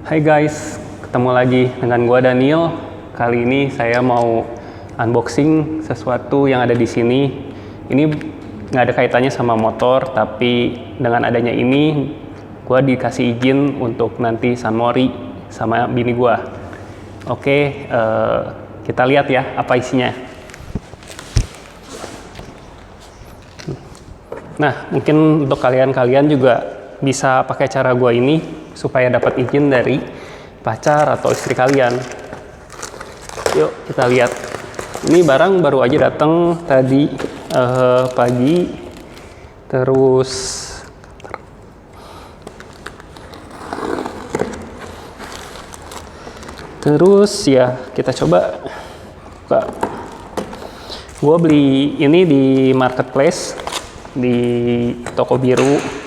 Hai guys, ketemu lagi dengan gua Daniel. Kali ini saya mau unboxing sesuatu yang ada di sini. Ini nggak ada kaitannya sama motor, tapi dengan adanya ini gua dikasih izin untuk nanti sunmori sama bini gua. Oke, kita lihat ya apa isinya. Nah, mungkin untuk kalian juga bisa pakai cara gua ini supaya dapat izin dari pacar atau istri kalian. Yuk kita lihat. Ini barang baru aja datang tadi pagi. Terus ya kita coba buka. Gua beli ini di marketplace di toko biru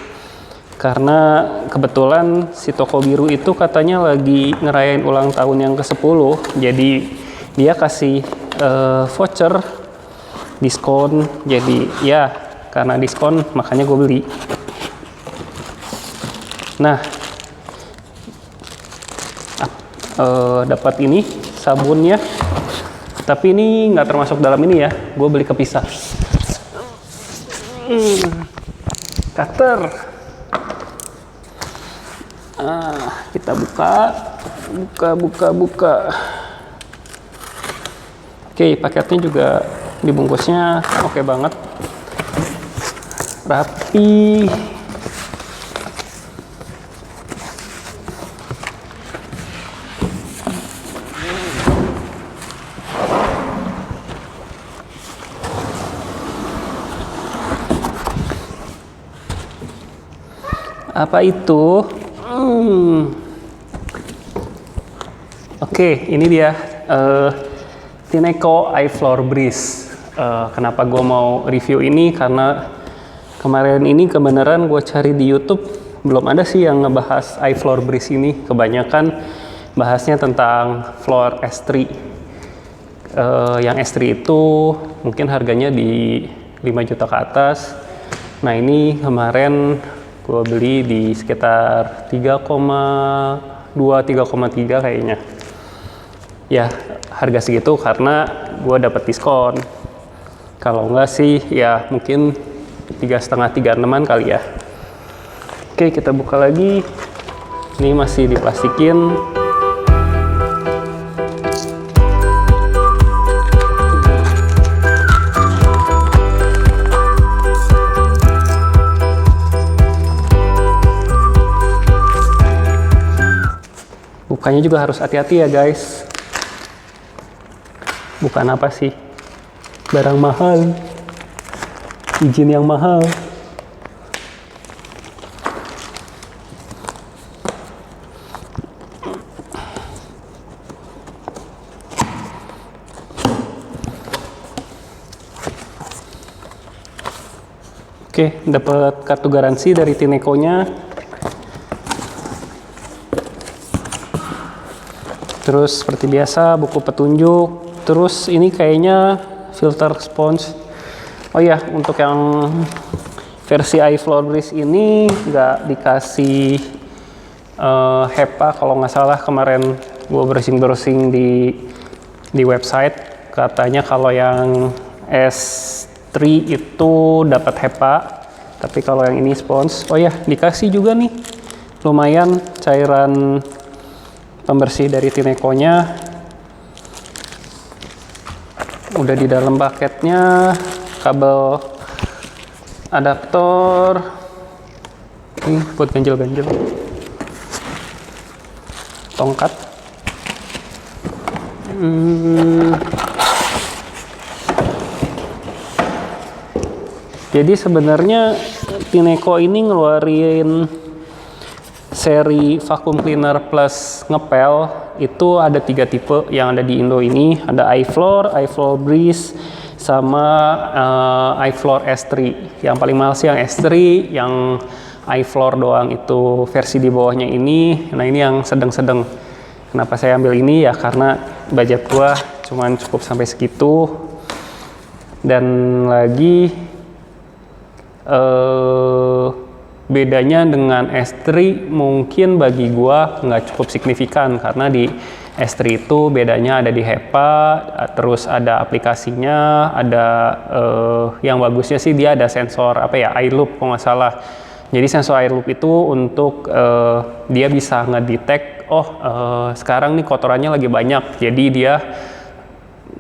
karena kebetulan si toko biru itu katanya lagi ngerayain ulang tahun yang ke-10, jadi dia kasih voucher diskon. Jadi ya karena diskon makanya gue beli. Nah, dapat ini sabunnya, tapi ini nggak termasuk dalam ini ya, gue beli kepisah. Cutter. Kita buka. Oke, paketnya juga dibungkusnya oke banget, rapi. Apa itu? Oke, ini dia Tineco iFloor Breeze. Kenapa gue mau review ini? Karena kemarin ini kebenaran gue cari di YouTube, belum ada sih yang ngebahas iFloor Breeze ini. Kebanyakan bahasnya tentang floor S3. Yang S3 itu mungkin harganya di 5 juta ke atas. Nah, ini kemarin gue beli di sekitar 3,2-3,3 kayaknya. Ya, harga segitu karena gue dapat diskon. Kalau enggak sih ya mungkin 3,5-3,6 kali ya. Oke, kita buka lagi. Ini masih diplastikin. Bukanya juga harus hati-hati ya guys. Bukan apa sih, barang mahal, izin yang mahal. Oke, dapat kartu garansi dari Tineco-nya. Terus seperti biasa buku petunjuk. Terus ini kayaknya filter sponge. Oh ya, untuk yang versi iFloor Breeze ini nggak dikasih HEPA kalau nggak salah. Kemarin gue browsing di website, katanya kalau yang S3 itu dapat HEPA, tapi kalau yang ini sponge. Oh ya, dikasih juga nih lumayan cairan pembersih dari Tineco-nya. Udah di dalam paketnya, kabel adaptor ini buat ganjel-ganjel, tongkat. Jadi sebenarnya Tineco ini ngeluarin seri vacuum cleaner plus ngepel itu ada 3 tipe yang ada di Indo ini. Ada iFloor, iFloor Breeze, sama iFloor S3. Yang paling mahal sih yang S3, yang iFloor doang itu versi di bawahnya ini. Nah, ini yang sedang-sedang. Kenapa saya ambil ini ya karena budget gua cuman cukup sampai segitu. Dan lagi bedanya dengan S3 mungkin bagi gua nggak cukup signifikan, karena di S3 itu bedanya ada di HEPA, terus ada aplikasinya, ada yang bagusnya sih dia ada sensor apa ya, eye loop kalau nggak salah. Jadi sensor eye loop itu untuk dia bisa ngedetect, sekarang nih kotorannya lagi banyak, jadi dia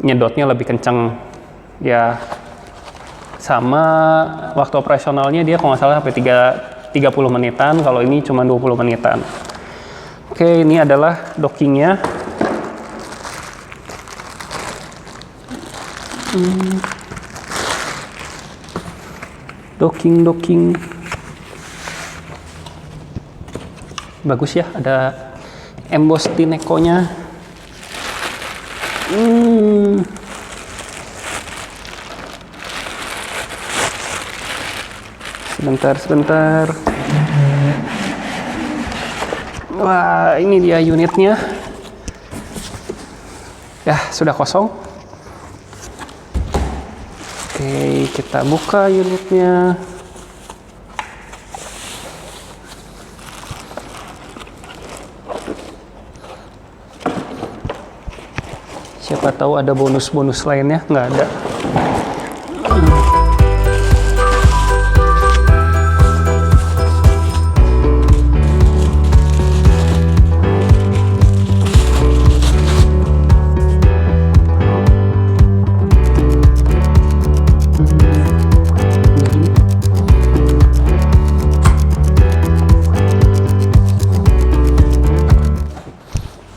nyedotnya lebih kenceng ya. Sama waktu operasionalnya dia kalau nggak salah sampai 30 menitan, kalau ini cuma 20 menitan. Oke, ini adalah dockingnya. Docking. Bagus ya, ada emboss Tineco-nya. Sebentar. Wah, ini dia unitnya. Ya, sudah kosong. Oke, kita buka unitnya. Siapa tahu ada bonus-bonus lainnya, nggak ada.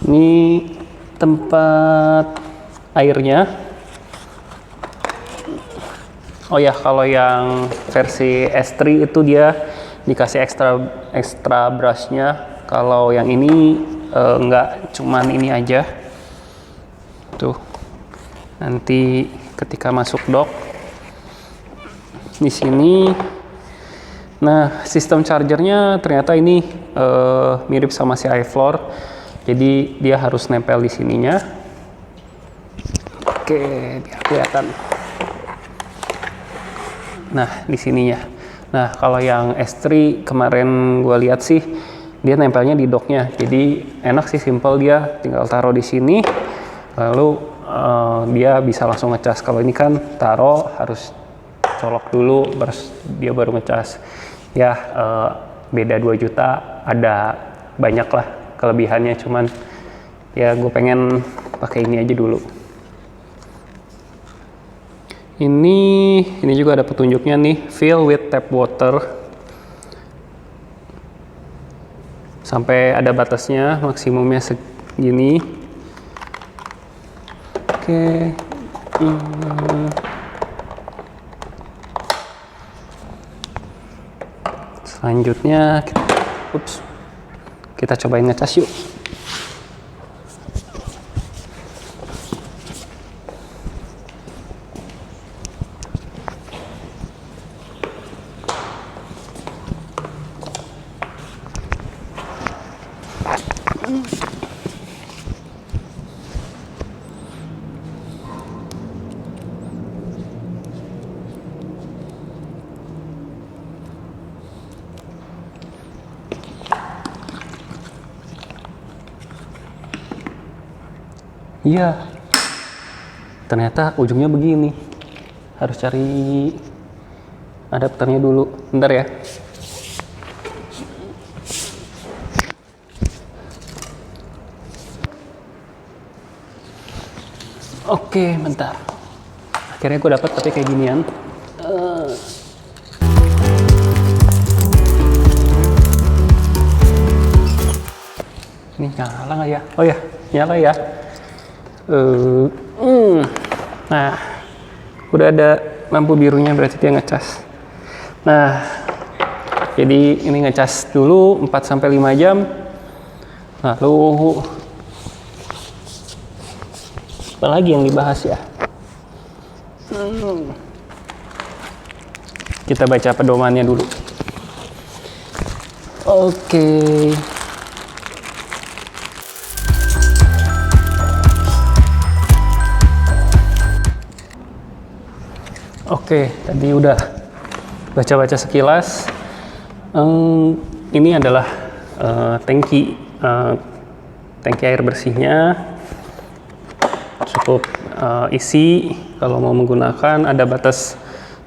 Ini tempat airnya. Oh ya, kalau yang versi S3 itu dia dikasih ekstra brushnya. Kalau yang ini enggak, cuman ini aja. Tuh. Nanti ketika masuk dock di sini. Nah, sistem chargernya ternyata ini mirip sama si iFloor. Jadi dia harus nempel di sininya. Oke, biar kelihatan. Nah, di sininya. Nah, kalau yang S3 kemarin gue lihat sih dia nempelnya di docknya. Jadi enak sih, simple, dia tinggal taruh di sini. Lalu dia bisa langsung ngecas. Kalau ini kan taruh harus colok dulu, dia baru ngecas. Ya, beda 2 juta, ada banyak lah kelebihannya, cuman ya gue pengen pakai ini aja dulu. Ini juga ada petunjuknya nih, fill with tap water. Sampai ada batasnya, maksimumnya segini. Oke. Selanjutnya kita cobain ngecas yuk. Iya, ternyata ujungnya begini. Harus cari adapternya dulu. Bentar ya. Oke, bentar. Akhirnya gue dapat, tapi kayak ginian. Ini nyala nggak ya? Oh ya, nyala ya. Nah, udah ada lampu birunya, berarti dia ngecas. Nah, jadi ini ngecas dulu 4-5 jam. Lalu apa lagi yang dibahas ya? Kita baca pedomannya dulu. Oke. Oke, tadi udah baca-baca sekilas. Ini adalah tangki air bersihnya, cukup isi. Kalau mau menggunakan ada batas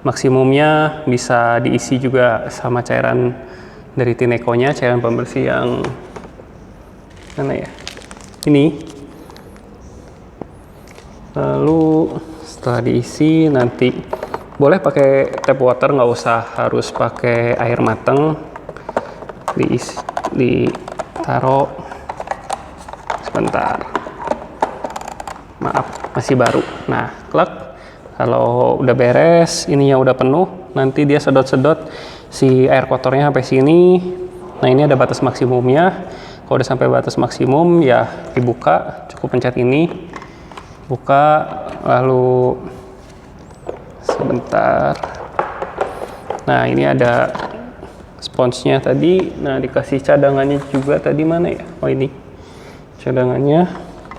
maksimumnya, bisa diisi juga sama cairan dari Tineco-nya, cairan pembersih yang mana ya? Ini. Lalu setelah diisi nanti boleh pakai tap water, nggak usah harus pakai air mateng. Ditaruh sebentar. Maaf, masih baru. Nah, klek. Kalau udah beres, ininya udah penuh, nanti dia sedot-sedot si air kotornya sampai sini. Nah, ini ada batas maksimumnya. Kalau udah sampai batas maksimum, ya dibuka. Cukup pencet ini, buka, lalu sebentar. Nah, ini ada sponsnya tadi. Nah, dikasih cadangannya juga tadi, mana ya? Oh, ini cadangannya.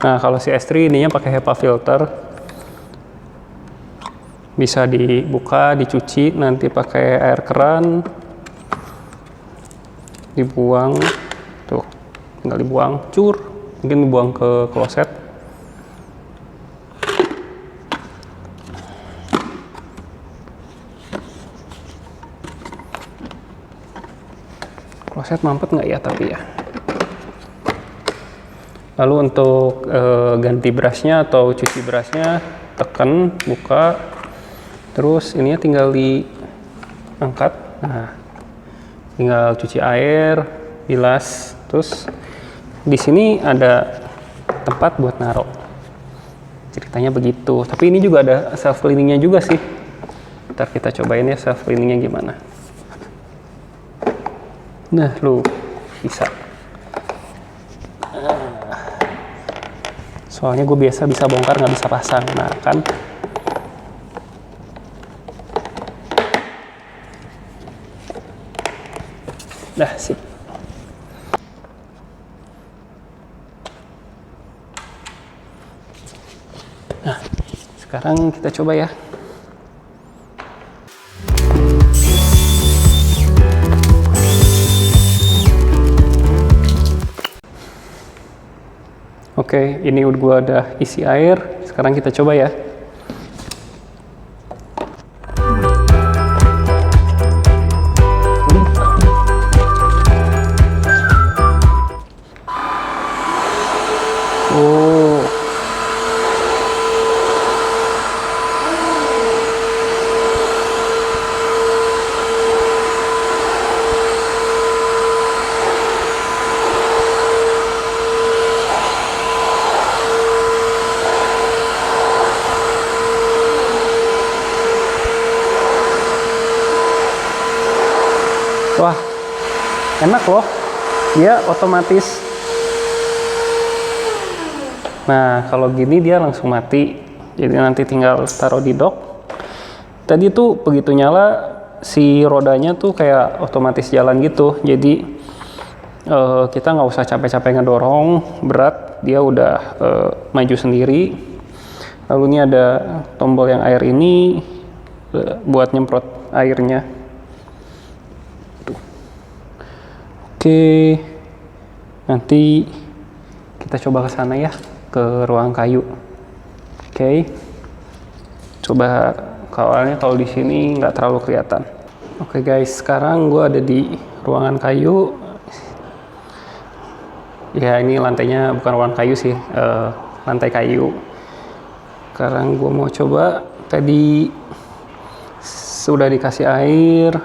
Nah, kalau si S3 ininya pakai HEPA filter. Bisa dibuka, dicuci, nanti pakai air keran. Dibuang. Tuh, tinggal dibuang. Cur. Mungkin dibuang ke kloset. Kloset mampet nggak ya, tapi ya. Lalu untuk ganti brushnya atau cuci brushnya, tekan, buka, terus ininya tinggal diangkat. Nah, tinggal cuci air, bilas, terus di sini ada tempat buat naruh. Ceritanya begitu. Tapi ini juga ada self cleaningnya juga sih. Ntar kita cobain ya self cleaningnya gimana. Nah, lu bisa. Soalnya gue biasa bisa bongkar, nggak bisa pasang. Nah, kan. Dah, sip. Nah, sekarang kita coba ya. Oke, ini gua udah isi air. Sekarang kita coba ya. Oh. Wah, enak loh. Dia otomatis. Nah, kalau gini dia langsung mati. Jadi nanti tinggal taruh di dock. Tadi tuh begitu nyala, si rodanya tuh kayak otomatis jalan gitu. Jadi kita nggak usah capek-capek ngedorong berat. Dia udah maju sendiri. Lalu ini ada tombol yang air ini buat nyemprot airnya. Oke, nanti kita coba ke sana ya, ke ruang kayu. Oke, coba awalnya kalau di sini nggak terlalu kelihatan. Oke guys, sekarang gue ada di ruangan kayu. Ya, ini lantainya bukan ruangan kayu sih, lantai kayu. Sekarang gue mau coba, tadi sudah dikasih air.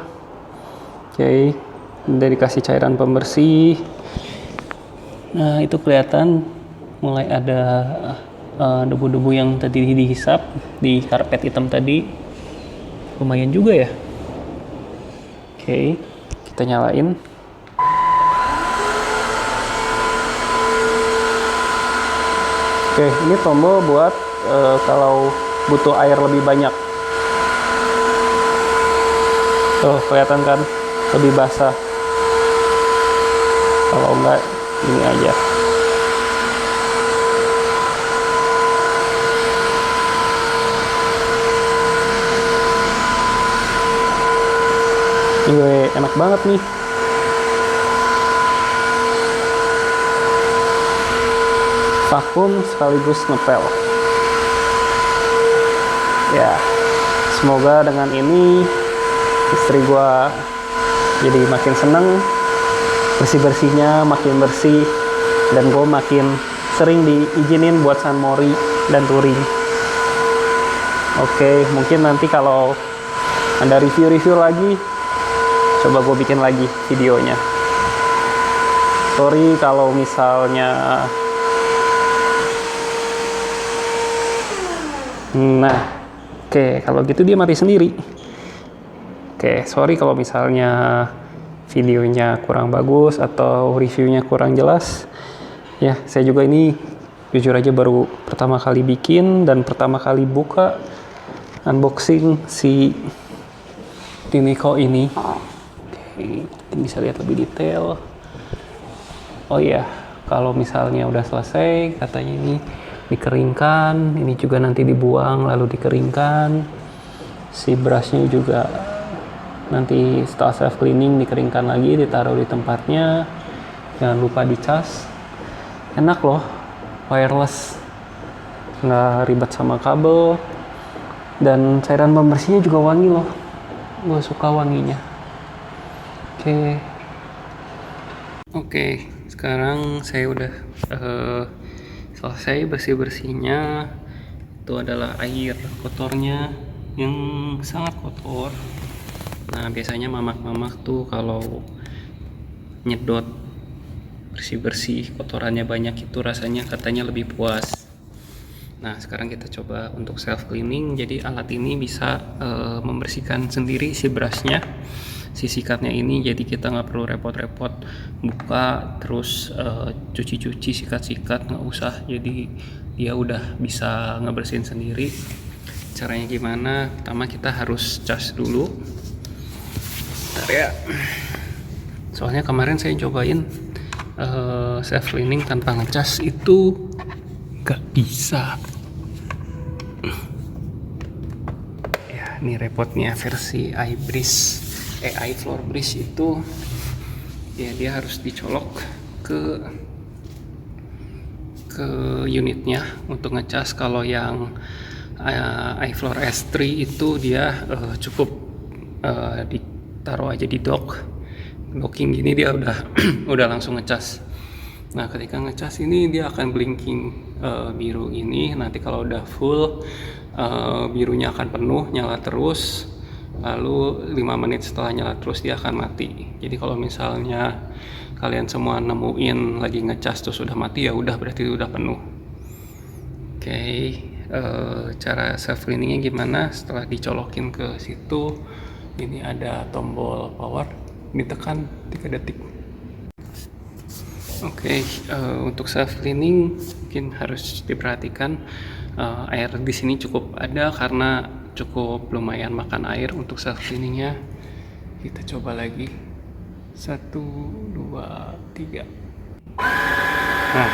Oke. Udah dikasih cairan pembersih. Nah, itu kelihatan mulai ada debu-debu yang tadi dihisap di karpet hitam tadi. Lumayan juga ya. Oke, kita nyalain. Oke, ini tombol buat kalau butuh air lebih banyak. Tuh, kelihatan kan? Lebih basah. Kalau enggak, ini aja. Ini enak banget nih. vakum sekaligus ngepel. Ya, semoga dengan ini istri gua jadi makin seneng, bersih-bersihnya makin bersih, dan gue makin sering diizinin buat San Mori dan touring. Oke, mungkin nanti kalau ada review-review lagi, coba gue bikin lagi videonya. Sorry kalau misalnya oke, kalau gitu dia mati sendiri. Oke, sorry kalau misalnya videonya kurang bagus atau reviewnya kurang jelas. Ya, saya juga ini jujur aja baru pertama kali bikin dan pertama kali buka unboxing si Tineco ini. Oke, bisa lihat lebih detail. Oh iya, kalau misalnya udah selesai, katanya ini dikeringkan, ini juga nanti dibuang lalu dikeringkan. Si brushnya juga nanti setelah self cleaning dikeringkan lagi, ditaruh di tempatnya. Jangan lupa dicas. Enak loh, wireless, nggak ribet sama kabel, dan cairan pembersihnya juga wangi loh. Gue suka wanginya. Oke, sekarang saya udah selesai bersih-bersihnya. Itu adalah air kotornya yang sangat kotor. Nah, biasanya mamak-mamak tuh kalau nyedot bersih-bersih kotorannya banyak itu rasanya katanya lebih puas. Nah, sekarang kita coba untuk self cleaning. Jadi alat ini bisa membersihkan sendiri si brushnya, si sikatnya ini. Jadi kita nggak perlu repot-repot buka terus cuci-cuci sikat-sikat, nggak usah. Jadi dia udah bisa ngebersihin sendiri. Caranya gimana? Pertama kita harus cas dulu. Bentar ya. Soalnya kemarin saya cobain self cleaning tanpa ngecas itu gak bisa. Ya, ini repotnya versi iFloor Breeze itu ya, dia harus dicolok ke unitnya untuk ngecas. Kalau yang iFloor S3 itu dia cukup ditaruh aja di docking gini, dia udah udah langsung ngecas. Nah, ketika ngecas ini dia akan blinking biru ini. Nanti kalau udah full birunya akan penuh, nyala terus. Lalu 5 menit setelah nyala terus dia akan mati. Jadi kalau misalnya kalian semua nemuin lagi ngecas terus udah mati, ya udah berarti udah penuh. Oke, cara self cleaningnya gimana? Setelah dicolokin ke situ, ini ada tombol power, ditekan 3 detik. Oke, untuk self cleaning mungkin harus diperhatikan air di sini cukup ada karena cukup lumayan makan air untuk self cleaningnya. Kita coba lagi, 1, 2, 3. Nah,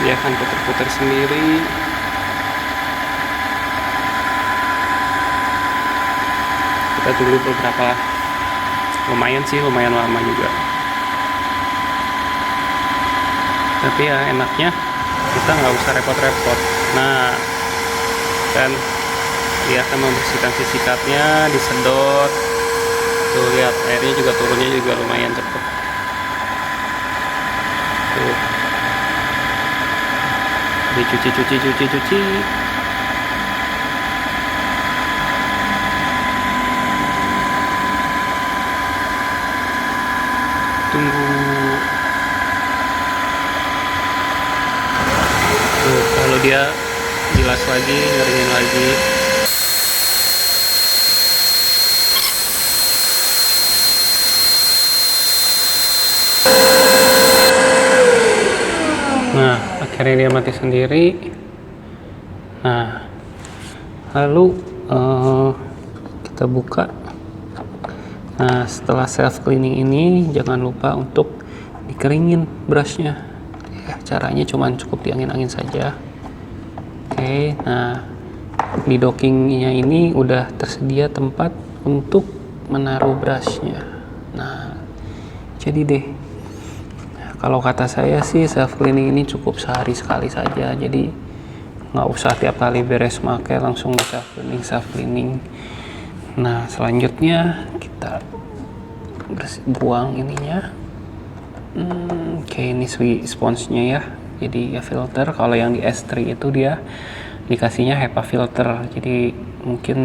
dia akan putar-putar sendiri. Kita tunggu beberapa, lumayan lama juga. Tapi ya enaknya kita nggak usah repot-repot. Nah, kan dia akan membersihkan si sikatnya, disedot. Tuh lihat, airnya juga turunnya juga lumayan cepet. Tuh, dicuci. Tunggu. Tuh, kalau dia bilas lagi, ngeringin lagi. Nah, akhirnya dia mati sendiri. Nah, lalu kita buka. Nah, setelah self cleaning ini jangan lupa untuk dikeringin brushnya. Ya, caranya cuman cukup diangin-angin saja. Oke, nah di dockingnya ini udah tersedia tempat untuk menaruh brushnya. Nah, jadi deh Kalau kata saya sih self cleaning ini cukup sehari sekali saja, jadi nggak usah tiap kali beres pakai langsung self cleaning. Nah selanjutnya kita buang ininya. Oke, ini sponsnya ya, jadi ya filter. Kalau yang di S3 itu dia dikasihnya HEPA filter, jadi mungkin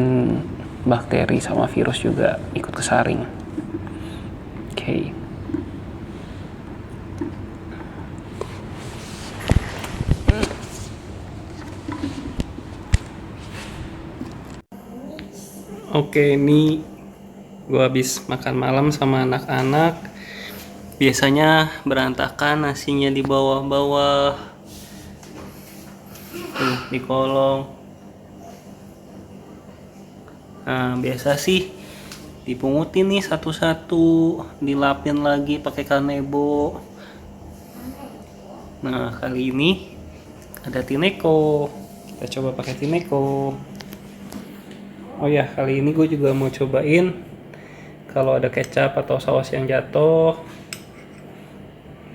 bakteri sama virus juga ikut kesaring. Oke. Oke, ini gue habis makan malam sama anak-anak. Biasanya berantakan nasinya di bawah-bawah, tuh di kolong. Nah biasa sih dipungutin nih satu-satu, dilapin lagi pakai kanebo. Nah kali ini ada Tineco, kita coba pakai Tineco. Oh ya, kali ini gue juga mau cobain kalau ada kecap atau saus yang jatuh,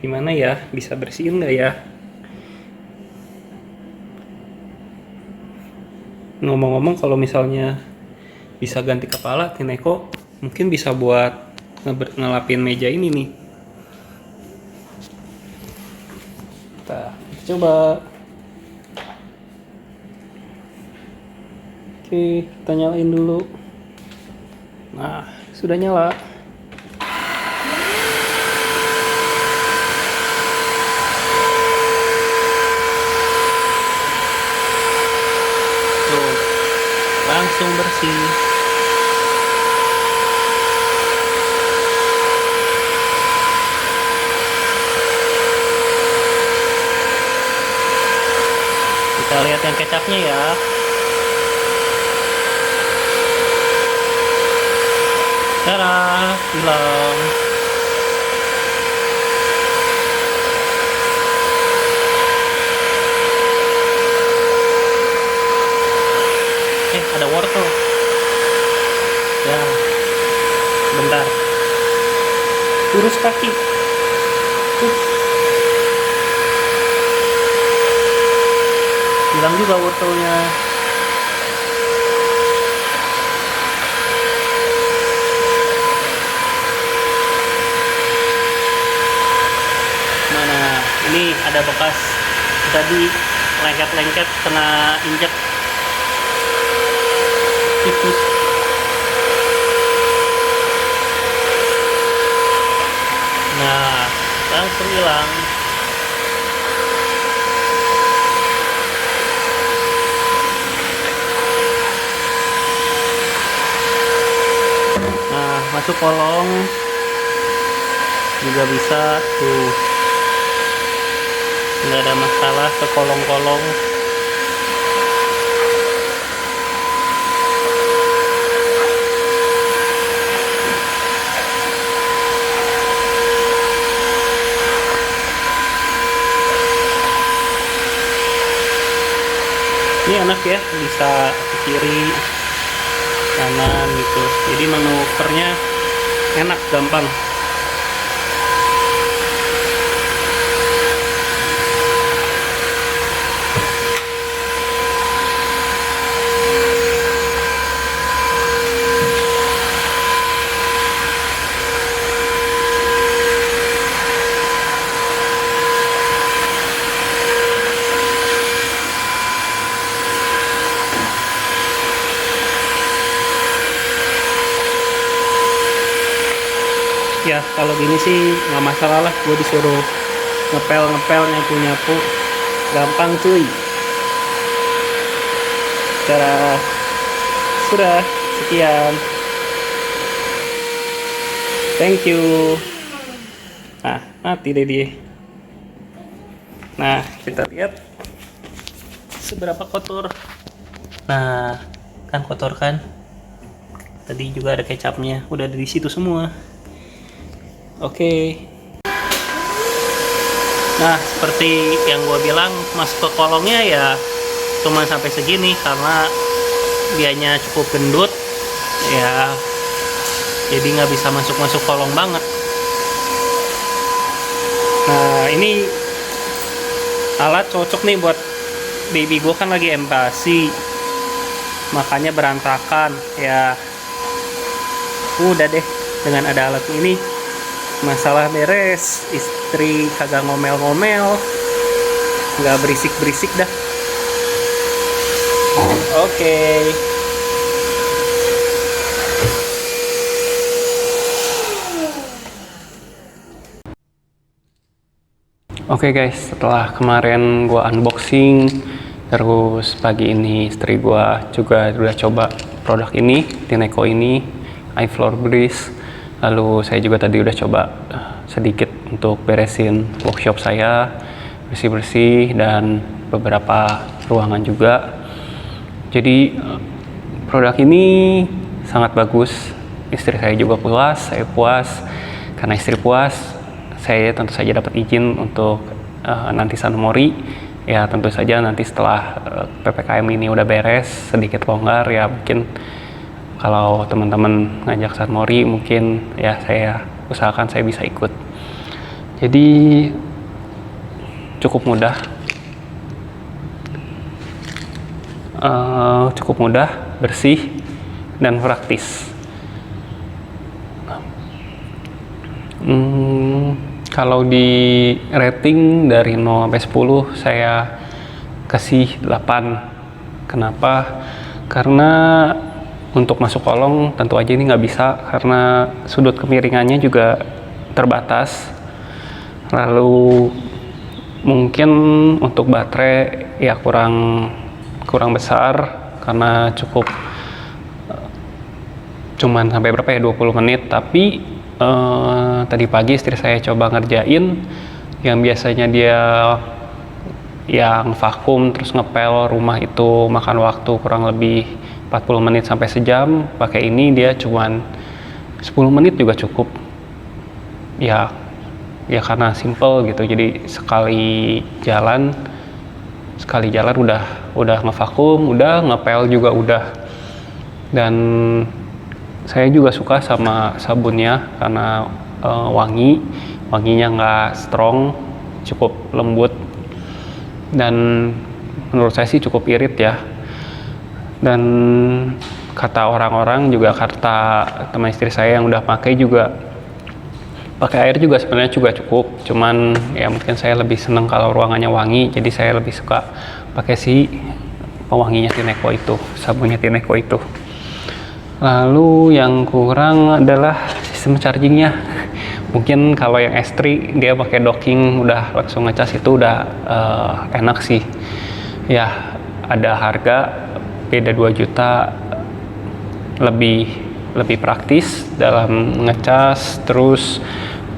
gimana ya, bisa bersihin nggak ya? Ngomong-ngomong, kalau misalnya bisa ganti kepala, Tineco mungkin bisa buat ngelapin meja ini nih. Kita coba. Oke, kita nyalain dulu. Nah, sudah nyala. Tuh, langsung bersih. Kita lihat yang kecapnya ya. Tada, hilang. Ada wortel. Ya, bentar. Lurus kaki. Hilang juga wortelnya. Ini ada bekas tadi lengket-lengket kena injek tikus. Nah langsung hilang. Nah masuk kolong juga bisa tuh, nggak ada masalah ke kolong-kolong. Ini enak ya, bisa ke kiri kanan gitu, jadi manuvernya enak, gampang. Ya kalau gini sih nggak masalah lah, gue disuruh ngepel nyapu gampang cuy. Cara sudah sekian, thank you. Nah mati deh dia. Nah kita lihat seberapa kotor. Nah kan kotor kan, tadi juga ada kecapnya, udah ada di situ semua. Oke. Nah seperti yang gue bilang, masuk ke kolongnya ya cuma sampai segini karena dianya cukup gendut ya, jadi nggak bisa masuk kolong banget. Nah, ini alat cocok nih buat baby gue, kan lagi MTASI, makanya berantakan ya. Udah deh, dengan ada alat ini masalah beres. Istri kagak ngomel-ngomel, nggak berisik-berisik dah. Oke. Oke guys, setelah kemarin gua unboxing, terus pagi ini istri gua juga udah coba produk ini, Tineco ini, iFloor Breeze. Lalu saya juga tadi udah coba sedikit untuk beresin workshop saya, bersih-bersih dan beberapa ruangan juga. Jadi produk ini sangat bagus. Istri saya juga puas, saya puas. Karena istri puas, saya tentu saja dapat izin untuk nanti San Mori. Ya tentu saja nanti setelah PPKM ini udah beres, sedikit longgar ya, mungkin kalau teman-teman ngajak San Mori mungkin ya saya usahakan saya bisa ikut. Jadi cukup mudah, bersih dan praktis. Kalau di rating dari 0 sampai 10 saya kasih 8. Kenapa? Karena untuk masuk kolong tentu aja ini nggak bisa karena sudut kemiringannya juga terbatas. Lalu mungkin untuk baterai ya kurang besar karena cuman sampai berapa ya, 20 menit. Tapi tadi pagi istri saya coba ngerjain yang biasanya dia yang vakum terus ngepel rumah itu makan waktu kurang lebih 40 menit sampai sejam. Pakai ini dia cuman 10 menit juga cukup ya karena simple gitu. Jadi sekali jalan udah ngevakum, udah ngepel juga udah. Dan saya juga suka sama sabunnya karena wanginya nggak strong, cukup lembut dan menurut saya sih cukup irit ya. Dan kata orang-orang juga, kata teman istri saya yang udah pakai juga, pakai air juga sebenarnya juga cukup, cuman ya mungkin saya lebih seneng kalau ruangannya wangi, jadi saya lebih suka pakai si pewanginya Tineco itu, sabunnya Tineco itu. Lalu yang kurang adalah sistem chargingnya. Mungkin kalau yang S3 dia pakai docking udah langsung ngecas, itu udah enak sih ya. Ada harga beda 2 juta, lebih praktis dalam ngecas. Terus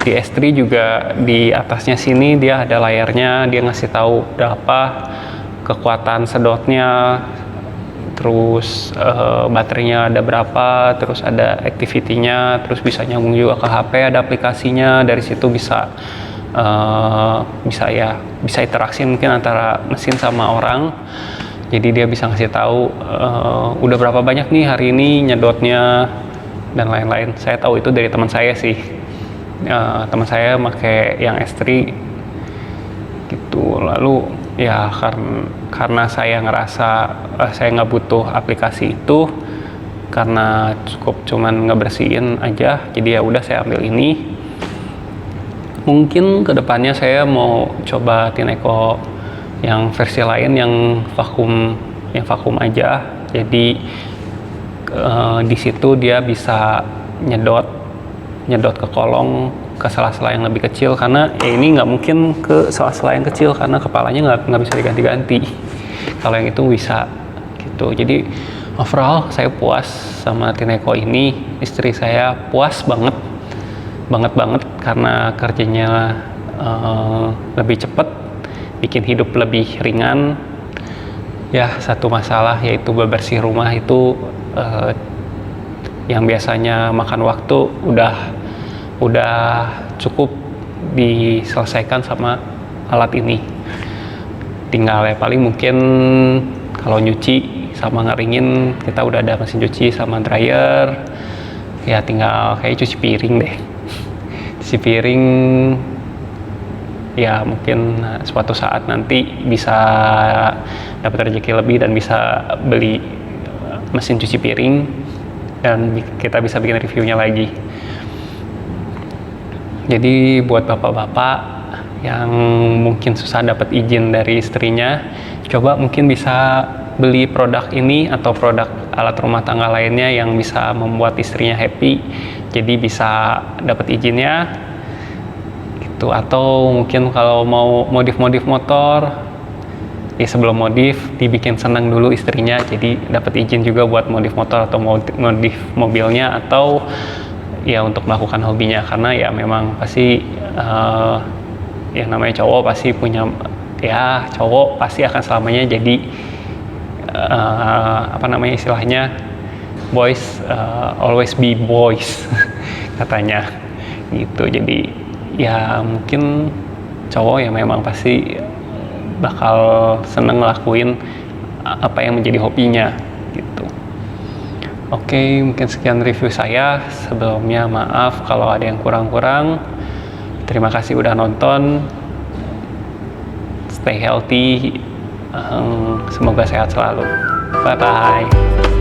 di S3 juga di atasnya sini dia ada layarnya, dia ngasih tahu berapa kekuatan sedotnya, terus baterainya ada berapa, terus ada activity-nya, terus bisa nyambung juga ke HP, ada aplikasinya. Dari situ bisa interaksi mungkin antara mesin sama orang. Jadi dia bisa ngasih tahu udah berapa banyak nih hari ini nyedotnya dan lain-lain. Saya tahu itu dari teman saya sih. Teman saya pakai yang S3 gitu. Lalu ya karena saya ngerasa saya nggak butuh aplikasi itu karena cukup cuman ngebersihin aja, jadi ya udah saya ambil ini. Mungkin kedepannya saya mau coba Tineco yang versi lain yang vakum aja, jadi di situ dia bisa nyedot ke kolong, ke sela-sela yang lebih kecil, karena ya ini nggak mungkin ke sela-sela yang kecil karena kepalanya nggak bisa diganti-ganti. Kalau yang itu bisa gitu. Jadi overall saya puas sama Tineco ini. Istri saya puas banget karena kerjanya lebih cepat, bikin hidup lebih ringan. Ya satu masalah yaitu bebersih rumah itu yang biasanya makan waktu udah cukup diselesaikan sama alat ini. Tinggal ya paling mungkin kalau nyuci sama ngeringin kita udah ada mesin cuci sama dryer. Ya tinggal kayak cuci piring deh. Cuci piring ya mungkin suatu saat nanti bisa dapat rezeki lebih dan bisa beli mesin cuci piring dan kita bisa bikin reviewnya lagi. Jadi buat bapak-bapak yang mungkin susah dapat izin dari istrinya, coba mungkin bisa beli produk ini atau produk alat rumah tangga lainnya yang bisa membuat istrinya happy, jadi bisa dapat izinnya gitu. Atau mungkin kalau mau modif-modif motor, ya sebelum modif dibikin senang dulu istrinya, jadi dapat izin juga buat modif motor atau modif mobilnya, atau ya untuk melakukan hobinya. Karena ya memang pasti yang namanya cowok pasti punya, ya cowok pasti akan selamanya jadi apa namanya istilahnya, boys always be boys katanya gitu. Jadi ya mungkin cowok ya memang pasti bakal seneng ngelakuin apa yang menjadi hobinya gitu. Oke, mungkin sekian review saya. Sebelumnya maaf kalau ada yang kurang-kurang. Terima kasih udah nonton. Stay healthy. Semoga sehat selalu. Bye-bye.